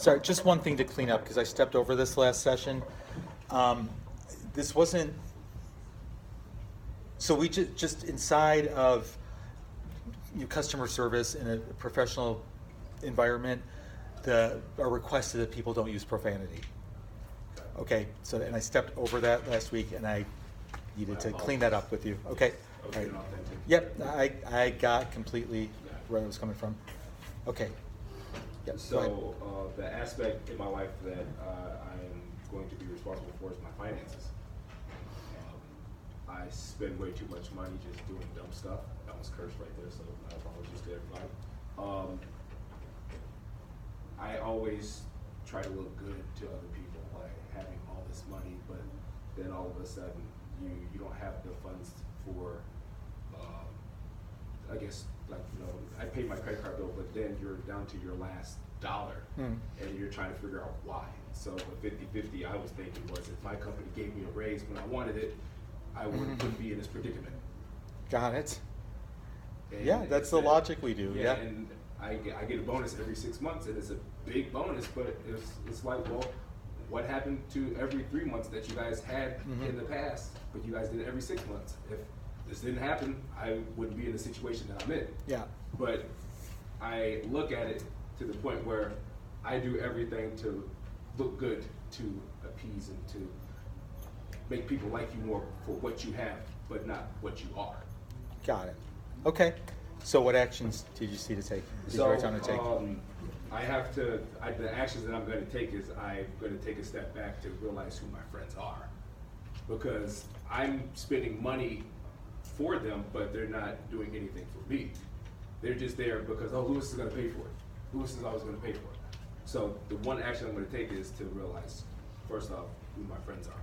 Sorry, just one thing to clean up, because I stepped over this last session. This wasn't, so we just inside of customer service in a professional environment, our request is that people don't use profanity. Okay, so, and I stepped over that last week, and I needed to clean that up with you. Okay? All right. Yep, I got completely where I was coming from. Okay. Yep, go ahead. So the aspect in my life that I am going to be responsible for is my finances. I spend way too much money just doing dumb stuff. That was cursed right there, so my apologies to everybody. I always try to look good to other people, like having all this money, but then all of a sudden you don't have the funds for, I guess, like, I paid my credit card bill, but then you're down to your last dollar, and you're trying to figure out why. So the 50-50 I was thinking was, if my company gave me a raise when I wanted it, I wouldn't be in this predicament. Got it. And Yeah, that's the logic we do. Yeah. And I get a bonus every 6 months, and it's a big bonus, but it's like, well, what happened to every 3 months that you guys had in the past, but you guys did it every 6 months? If this didn't happen, I wouldn't be in the situation that I'm in. Yeah. But I look at it to the point where I do everything to look good, to appease and to make people like you more for what you have, but not what you are. Got it. Okay. So what actions did you see to take? Did you write down to take? I have to, the actions that I'm going to take is I'm going to take a step back to realize who my friends are. Because I'm spending money for them, but they're not doing anything for me. They're just there because, oh, Lewis is going to pay for it. Lewis is always going to pay for it. So the one action I'm going to take is to realize, first off, who my friends are.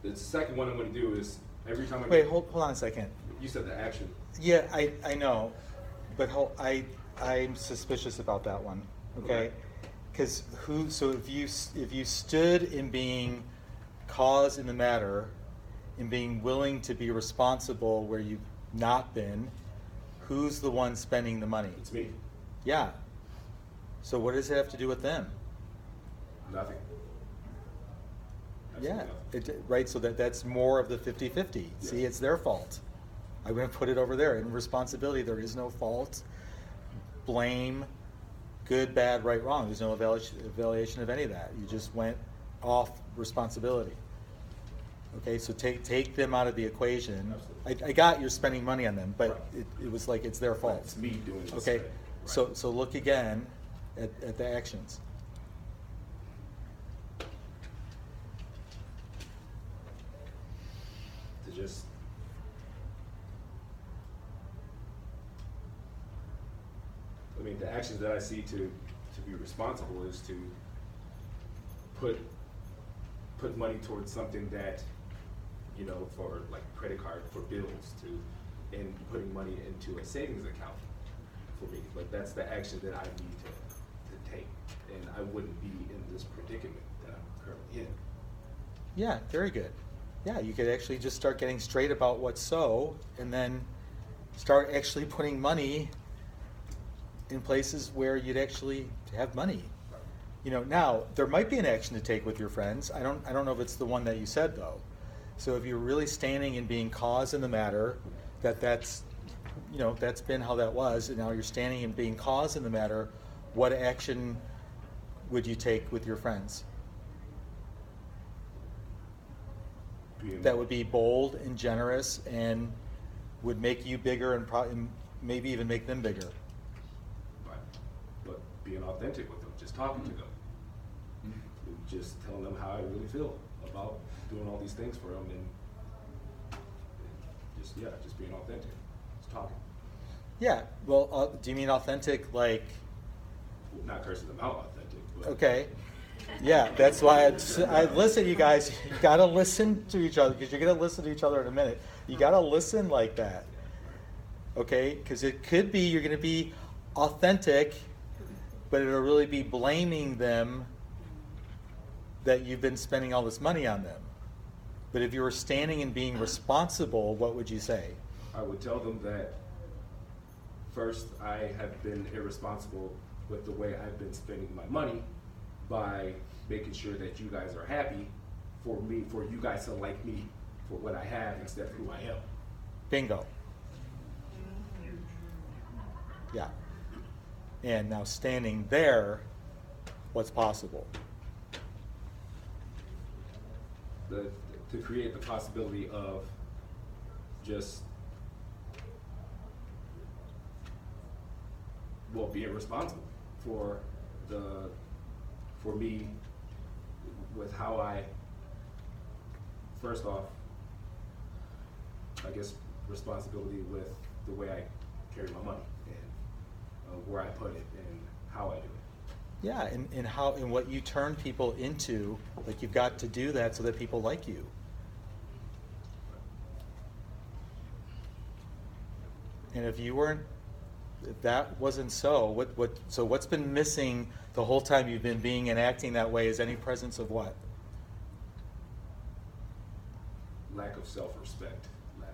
The second one I'm going to do is every time I Wait, hold on a second. You said the action. Yeah, I know, but I'm suspicious about that one. Okay, because so if you stood in being cause in the matter, in being willing to be responsible where you've not been, who's the one spending the money? It's me. Yeah. So what does it have to do with them? Nothing. Yeah, right, so that's more of the 50-50. Yes. See, it's their fault. I'm going to put it over there. In responsibility, there is no fault, blame, good, bad, right, wrong. There's no evaluation of any of that. You just went off responsibility. Okay, so take them out of the equation. I got you're spending money on them, but it was like it's their fault. It's me doing this. Okay, right. so look again at the actions. Just the actions that I see to be responsible is to put money towards something that, for like credit card, for bills, and putting money into a savings account for me. Like that's the action that I need to take, and I wouldn't be in this predicament that I'm currently in. Yeah, very good. Yeah, you could actually just start getting straight about what's so, and then start actually putting money in places where you'd actually have money. Now there might be an action to take with your friends. I don't know if it's the one that you said though. So if you're really standing and being cause in the matter, that's been how that was, and now you're standing and being cause in the matter, what action would you take with your friends? That would be bold and generous and would make you bigger and maybe even make them bigger. Right. But being authentic with them, just talking to them, just telling them how I really feel about doing all these things for them, and just being authentic, just talking. Yeah. Well, do you mean authentic like? Not cursing them out, authentic. But okay. Yeah, that's why I listen, you guys. You gotta listen to each other because you're gonna listen to each other in a minute. You gotta listen like that, okay? Because it could be you're gonna be authentic, but it'll really be blaming them that you've been spending all this money on them. But if you were standing and being responsible, what would you say? I would tell them that first, I have been irresponsible with the way I've been spending my money by making sure that you guys are happy for you guys to like me for what I have instead of who I am. Bingo. Yeah. And now standing there, what's possible? To create the possibility of just, well, being responsible for me with how I, first off, I guess responsibility with the way I carry my money and where I put it and how I do it. Yeah, and how and what you turn people into, like you've got to do that so that people like you. And if that wasn't so, what's been missing the whole time you've been being and acting that way is any presence of what? Lack of self-respect, lack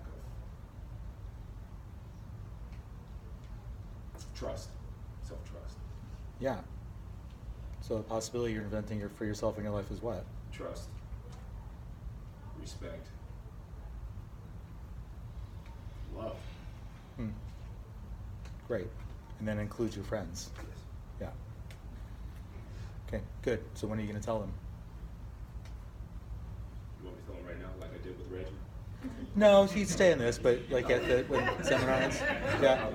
of trust, self-trust. Yeah. So the possibility you're inventing for yourself in your life is what? Trust, respect, love. Great. And then includes your friends. Yes. Yeah. Okay, good. So when are you going to tell them? You want me to tell them right now, like I did with Reggie? No, he'd stay in this, but like at the seminars. Yeah.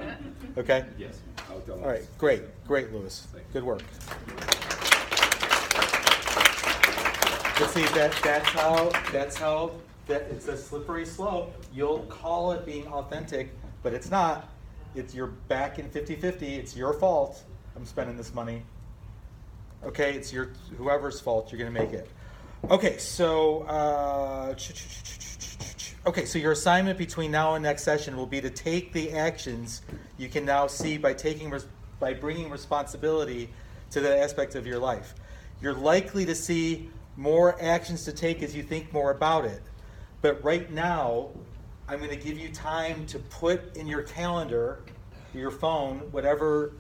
Okay. Yes, I'll tell them. All right. Great. Great, Lewis. Good work. But see, that's how it's a slippery slope. You'll call it being authentic, but it's not. It's you're back in 50-50. It's your fault. I'm spending this money. Okay, it's whoever's fault. You're going to make it. Okay, so so your assignment between now and next session will be to take the actions you can now see by bringing responsibility to that aspect of your life. You're likely to see more actions to take as you think more about it. But right now, I'm going to give you time to put in your calendar, your phone, whatever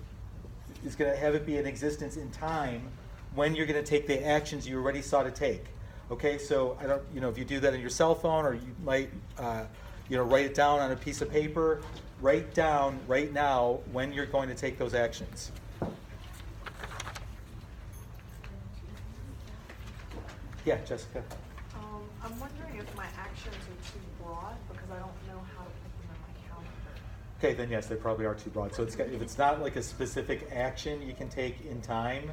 is going to have it be in existence in time when you're going to take the actions you already saw to take. Okay, so I don't, if you do that on your cell phone, or you might, write it down on a piece of paper. Write down right now when you're going to take those actions. Yeah, Jessica. I'm wondering if my actions are too broad because I don't know how to put them in my calendar. Okay, then yes, they probably are too broad. So if it's not like a specific action you can take in time,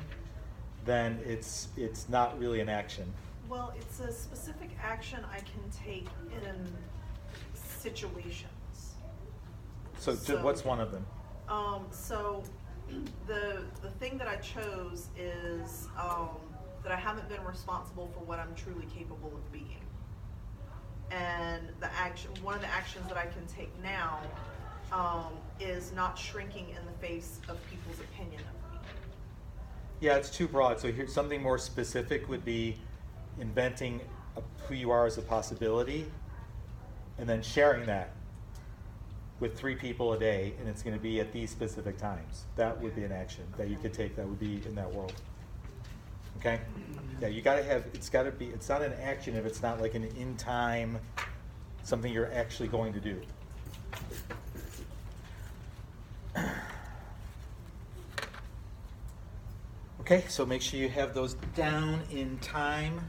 then it's not really an action. Well, it's a specific action I can take in situations. So what's one of them? So the thing that I chose is that I haven't been responsible for what I'm truly capable of being. And one of the actions that I can take now is not shrinking in the face of people's opinion of me. Yeah, it's too broad. So here's something more specific would be inventing who you are as a possibility and then sharing that with 3 people a day, and it's going to be at these specific times. That would be an action that you could take that would be in that world. Okay? Yeah, you got to have, it's not an action if it's not like an in time, something you're actually going to do. Okay, so make sure you have those down in time.